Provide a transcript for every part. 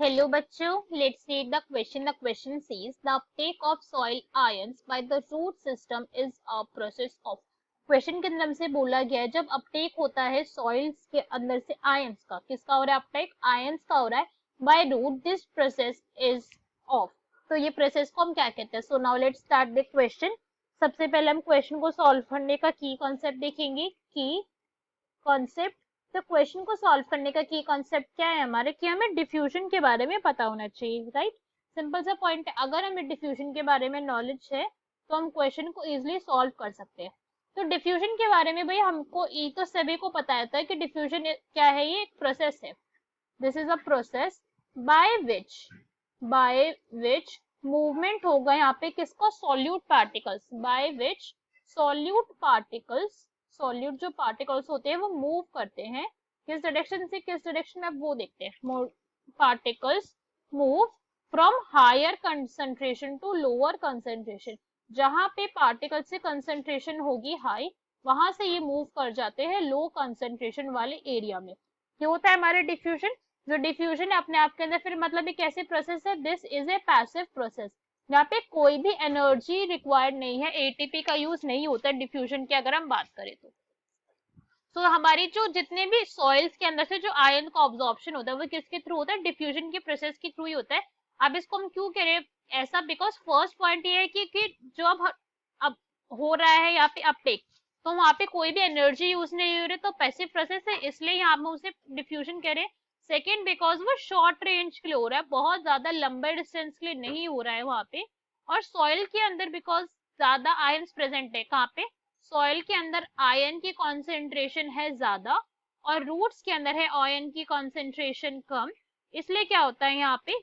Hello बच्चों, let's read the question. The question says the uptake of soil ions by the root system is a process of. Question के अंदर हमसे बोला गया है जब अपटेक होता है सॉइल्स के अंदर से आयंस का, किसका हो रहा है अपटेक? आयंस का हो रहा है by root. This process is off. तो ये प्रोसेस को हम क्या कहते हैं? So now let's start the question. सबसे पहले हम क्वेश्चन को सॉल्व करने का की कॉन्सेप्ट देखेंगे. की कॉन्सेप्ट, तो क्वेश्चन को सॉल्व करने का की कॉन्सेप्ट क्या है हमारे, कि हमें डिफ्यूजन के बारे में पता होना चाहिए. राइट, सिंपल सा पॉइंट है. अगर हमें डिफ्यूजन के बारे में नॉलेज है तो हम क्वेश्चन को इजीली सॉल्व कर सकते हैं. तो डिफ्यूजन के बारे में भाई हमको तो सभी को पता रहता है कि डिफ्यूजन क्या है. ये एक प्रोसेस है. This is a process by which movement होगा यहाँ पे किसका? Solute particles. By which solute जो पार्टिकल्स होते हैं वो मूव करते हैं किस डायरेक्शन से किस डायरेक्शन में, वो देखते हैं. Particles move from higher concentration to lower concentration. जहां पे पार्टिकल से कंसंट्रेशन होगी हाई, वहां से ये मूव कर जाते हैं लो कंसंट्रेशन वाले एरिया में. ये होता है हमारे डिफ्यूजन. जो डिफ्यूजन है अपने आप के अंदर फिर मतलब एक ऐसे प्रोसेस है, this is a passive process. यहाँ पे कोई भी एनर्जी रिक्वायर्ड नहीं है, एटीपी का यूज नहीं होता है डिफ्यूजन की अगर हम बात करें तो. तो हमारी जो जितने भी सॉइल्स के अंदर से जो आयन का ऑब्जॉर्प्शन होता है वो किसके थ्रू होता है? डिफ्यूजन के प्रोसेस के थ्रू ही होता है. अब इसको हम क्यों कह रहे हैं ऐसा? बिकॉज फर्स्ट पॉइंट ये है कि जो अब हो रहा है यहाँ पे अपटेक, तो वहां पे कोई भी एनर्जी यूज नहीं हो रही, तो पैसिव प्रोसेस है, इसलिए यहाँ हम उसे डिफ्यूजन कह रहे हैं. सेकेंड, बिकॉज वो शॉर्ट रेंज के लिए हो रहा है, बहुत ज्यादा लंबे डिस्टेंस के लिए नहीं हो रहा है वहां पे. और सॉइल के अंदर बिकॉज ज्यादा आयन्स प्रेजेंट है, कहाँ पे? सॉइल के अंदर आयन की कॉन्सेंट्रेशन है ज्यादा और रूट्स के अंदर है आयन की कॉन्सेंट्रेशन कम. इसलिए क्या होता है यहाँ पे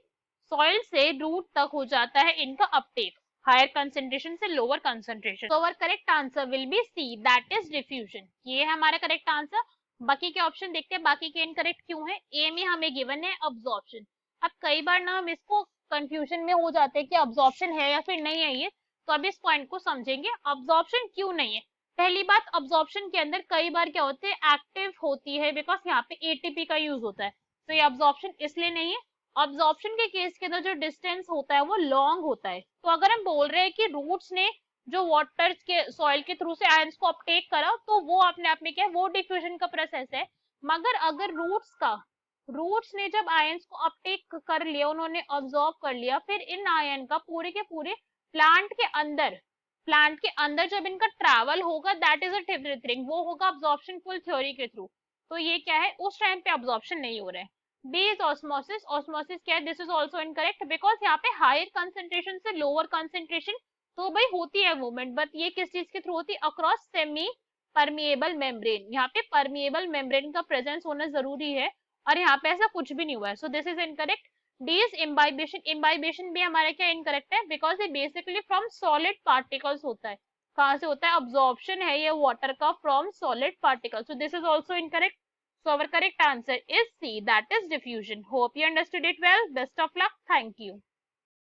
सॉइल से रूट तक हो जाता है इनका अपटेक, हायर कंसेंट्रेशन से लोअर कंसेंट्रेशन. तो our correct answer will be C, that is diffusion. ये है हमारा करेक्ट आंसर. बाकी के ऑप्शन देखते हैं बाकी के इनकरेक्ट क्यों है. ए में हमें गिवन है अब्जॉर्प्शन. अब कई बार ना हम इसको कंफ्यूजन में हो जाते हैं कि अब्जॉर्प्शन है या फिर नहीं है ये, तो अब इस पॉइंट को समझेंगे. अब्जॉर्प्शन क्यों नहीं है? पहली बात, अब्जॉर्प्शन के अंदर कई बार क्या होते हैं एक्टिव होती है, बिकॉज यहाँ पे एटीपी का यूज होता है, तो ये अब्जॉर्प्शन इसलिए नहीं है. अब्जॉर्प्शन के केस के अंदर जो डिस्टेंस होता है वो लॉन्ग होता है. तो अगर हम बोल रहे हैं कि रूट्स ने जो वाटर के सॉइल के थ्रू से आयंस को अपटेक करा, तो वो अपने आप में क्या है, वो डिफ्यूजन का प्रोसेस है. मगर अगर रूट्स ने जब आयंस को अपटेक कर लिया, उन्होंने ऑब्जॉर्व कर लिया, फिर इन आयन का पूरे के पूरे प्लांट के अंदर जब इनका ट्रैवल होगा, that is a different thing, वो होगा अब्जॉर्प्शन फुल थ्योरी के थ्रू. तो ये क्या है, उस टाइम पे अब्जॉर्प्शन नहीं हो रहा है. B is osmosis. ऑस्मोसिस क्या है? This is also incorrect, because यहाँ पे हायर कंसेंट्रेशन से लोअर कंसेंट्रेशन तो भाई होती है मूवमेंट, बट ये किस चीज के थ्रू होती है? Across semi permeable membrane. यहाँ पे परमिएबल मेम्ब्रेन का प्रेजेंस होना जरूरी है और यहाँ पे ऐसा कुछ भी नहीं हुआ है. So this is incorrect. D is imbibition. Imbibition भी हमारा क्या इनकरेक्ट है, बिकॉज ये बेसिकली फ्रॉम सॉलिड पार्टिकल्स होता है. कहाँ से होता है? अब्जॉर्प्शन है ये वाटर का from solid particles. So this is also incorrect. So our correct answer is C, that is diffusion. Hope you understood it well. Best of luck. Thank you.